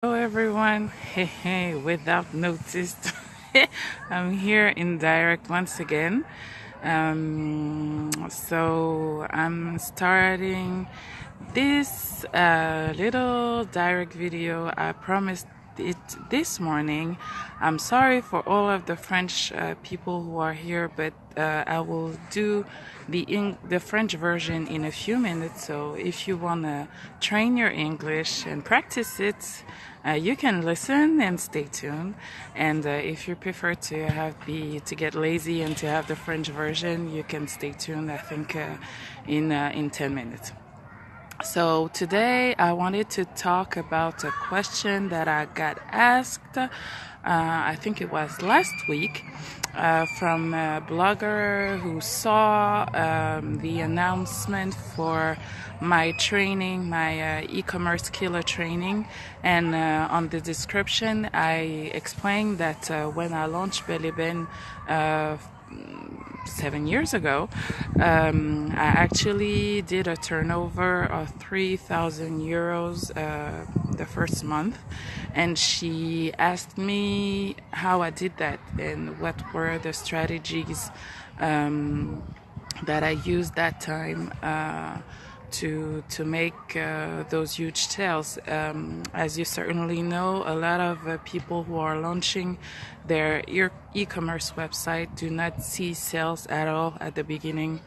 Hello everyone. Hey, without notice, I'm here in direct once again. So I'm starting this little direct video. I promised it this morning. I'm sorry for all of the French people who are here, but I will do the French version in a few minutes. So if you want to train your English and practice it, you can listen and stay tuned. And if you prefer to get lazy and to have the French version, you can stay tuned. I think in 10 minutes. So today I wanted to talk about a question that I got asked. I think it was last week from a blogger who saw the announcement for my training, my e-commerce killer training, and on the description I explained that when I launched Fais la Boussole 7 years ago, I actually did a turnover of 3,000 euros the first month, and she asked me how I did that and what were the strategies that I used that time to make those huge sales. As you certainly know, a lot of people who are launching their e-commerce website do not see sales at all at the beginning.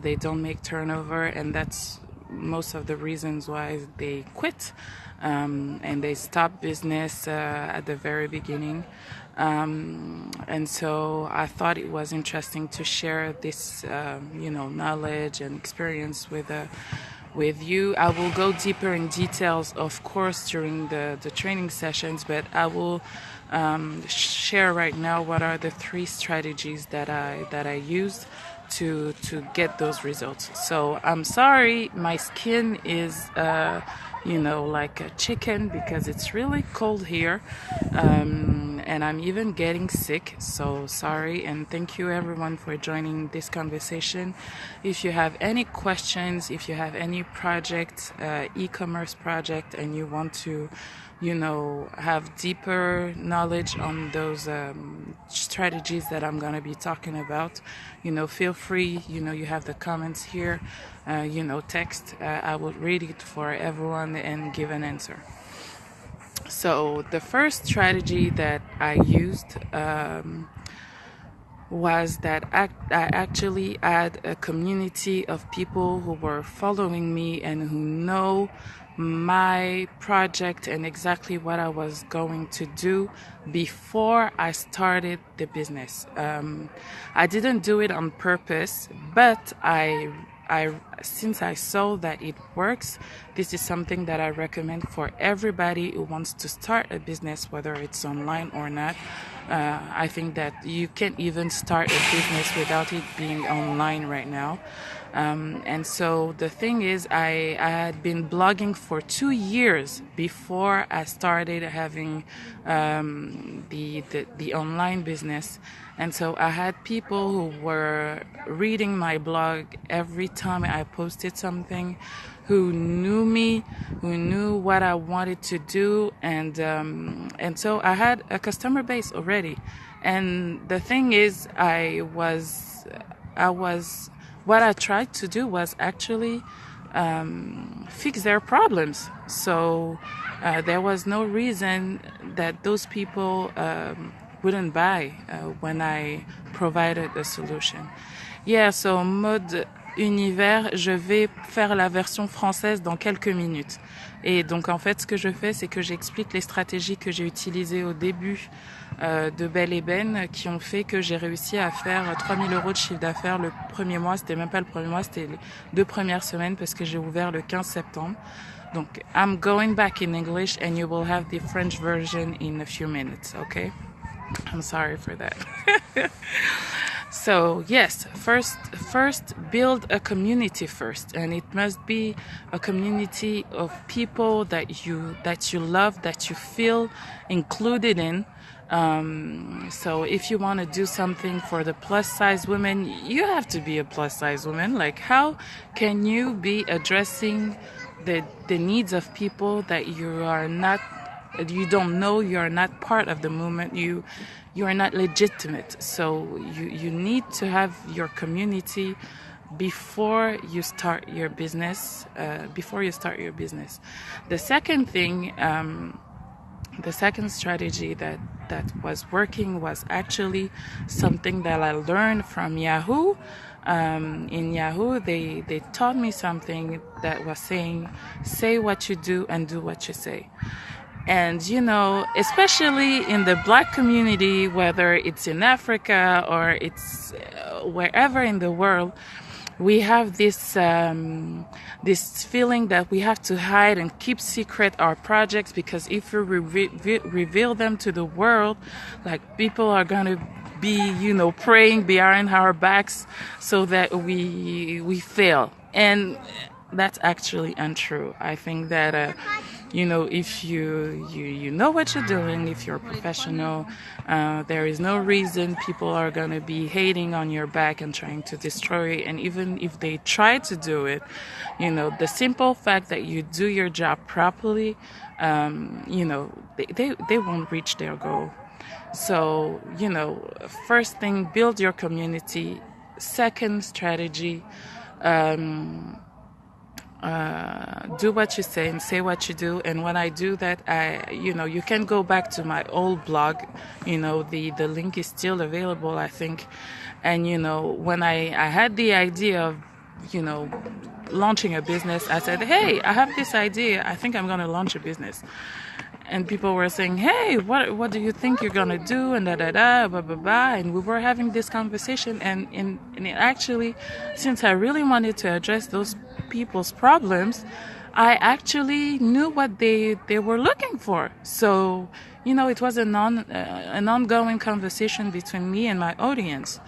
They don't make turnover, and that's most of the reasons why they quit and they stop business at the very beginning. And so I thought it was interesting to share this, knowledge and experience with you. I will go deeper in details, of course, during the training sessions, but I will share right now what are the 3 strategies that I used to get those results. So I'm sorry, my skin is like a chicken because it's really cold here, and I'm even getting sick, so sorry. And thank you everyone for joining this conversation. If you have any questions, if you have any project, e-commerce project, and you want to have deeper knowledge on those strategies that I'm going to be talking about, feel free. You have the comments here, text. I will read it for everyone and give an answer. So the first strategy that I used was that I actually had a community of people who were following me and who know my project and exactly what I was going to do before I started the business. I didn't do it on purpose, but since I saw that it works, this is something that I recommend for everybody who wants to start a business, whether it's online or not. I think that you can't even start a business without it being online right now. And so the thing is, I had been blogging for 2 years before I started having the online business. And so I had people who were reading my blog every time I posted something, who knew me, who knew what I wanted to do, and so I had a customer base already. And the thing is, what I tried to do was actually fix their problems. So there was no reason that those people wouldn't buy when I provided a solution. Yeah, so mode univers, je vais faire la version française dans quelques minutes. Et donc en fait, ce que je fais, c'est que j'explique les stratégies que j'ai utilisées au début de Belle et Ben, qui ont fait que j'ai réussi à faire 3000 euros de chiffre d'affaires le premier mois. C'était même pas le premier mois, c'était les 2 premières semaines parce que j'ai ouvert le 15 septembre. Donc I'm going back in English and you will have the French version in a few minutes, okay? I'm sorry for that. So yes, first build a community first, and it must be a community of people that you love, that you feel included in. So if you want to do something for the plus size women, you have to be a plus size woman. Like, how can you be addressing the needs of people that you are not you don't know, you're not part of the movement, you are not legitimate. So you need to have your community before you start your business. The second thing, the second strategy that was working was actually something that I learned from Yahoo. In Yahoo, they taught me something that was saying, say what you do and do what you say. And, you know, especially in the Black community, whether it's in Africa or it's wherever in the world, we have this this feeling that we have to hide and keep secret our projects, because if we reveal them to the world, like, people are going to be, you know, praying behind our backs so that we fail. And that's actually untrue. I think that you know, if you know what you're doing, if you're a professional, there is no reason people are going to be hating on your back and trying to destroy it. And even if they try to do it, you know, the simple fact that you do your job properly, you know, they won't reach their goal. So, you know, first thing, build your community. Second strategy, do what you say and say what you do. And when I do that, you know, you can go back to my old blog, you know, the link is still available, I think. And, you know, when I had the idea of, you know, launching a business, I said, hey, I have this idea, I think I'm going to launch a business. And people were saying, hey, what do you think you're going to do? And blah, blah, blah. And we were having this conversation. And it actually, since I really wanted to address those people's problems, I actually knew what they were looking for. So, you know, it was an ongoing conversation between me and my audience.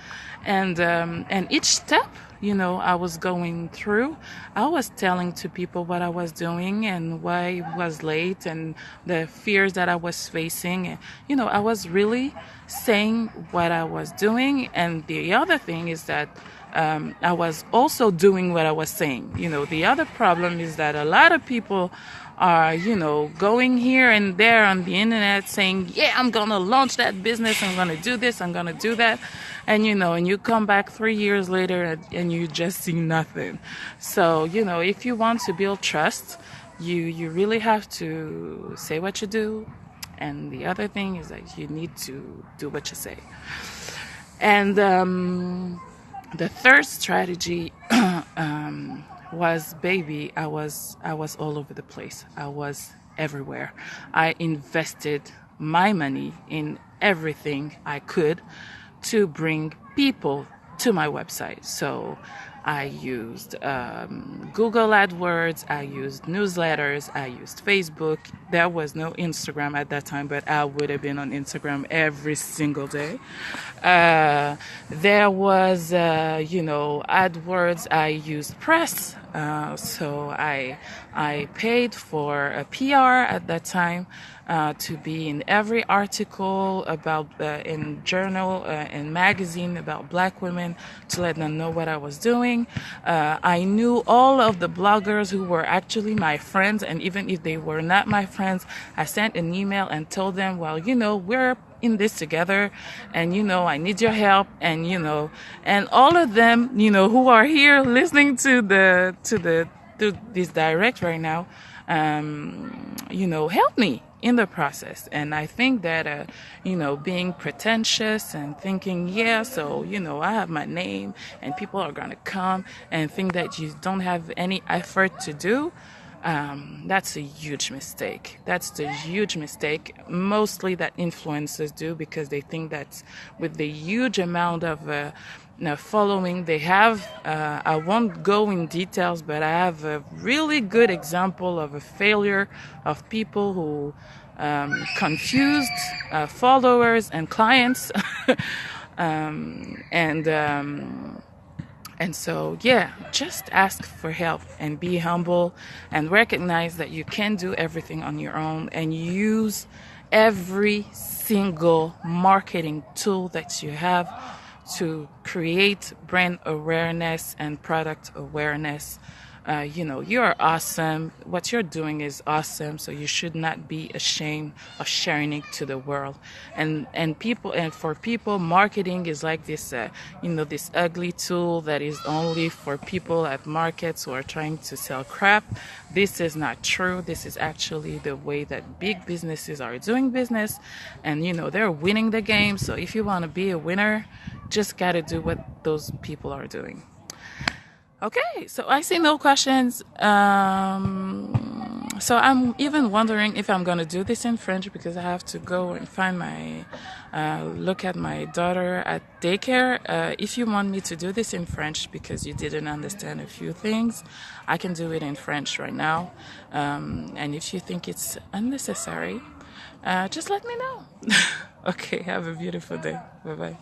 And each step, you know, I was going through, I was telling to people what I was doing and why I was late and the fears that I was facing. And, you know, I was really saying what I was doing. And the other thing is that I was also doing what I was saying. You know, the other problem is that a lot of people are, you know, going here and there on the internet saying, yeah, I'm going to launch that business. I'm going to do this. I'm going to do that. And, you know, and you come back 3 years later and you just see nothing. So, you know, if you want to build trust, you really have to say what you do. And the other thing is that you need to do what you say. And the third strategy was, baby, I was all over the place. I was everywhere. I invested my money in everything I could to bring people to my website. So I used Google AdWords, I used newsletters, I used Facebook. There was no Instagram at that time, but I would have been on Instagram every single day. There was, you know, AdWords. I used press. So I paid for a PR at that time to be in every article about in journal and magazine about Black women, to let them know what I was doing. I knew all of the bloggers who were actually my friends, and even if they were not my friends, I sent an email and told them, well, you know, we're in this together, and, you know, I need your help. And, you know, and all of them, you know, who are here listening to this direct right now, you know, help me in the process. And I think that, you know, being pretentious and thinking, yeah, so, you know, I have my name and people are going to come, and think that you don't have any effort to do, that's a huge mistake. That's the huge mistake mostly that influencers do, because they think that with the huge amount of following they have, I won't go in details, but I have a really good example of a failure of people who confused followers and clients. And so, yeah, just ask for help and be humble and recognize that you can do everything on your own, and use every single marketing tool that you have to create brand awareness and product awareness you know, you're awesome. What you're doing is awesome. So you should not be ashamed of sharing it to the world. And for people, marketing is like this, you know, this ugly tool that is only for people at markets who are trying to sell crap. This is not true. This is actually the way that big businesses are doing business, and you know, they're winning the game. So if you want to be a winner, just gotta do what those people are doing. Okay, so I see no questions. So I'm even wondering if I'm gonna do this in French, because I have to go and find my look at my daughter at daycare. If you want me to do this in French because you didn't understand a few things, I can do it in French right now. And if you think it's unnecessary, just let me know. Okay, have a beautiful day. Bye bye.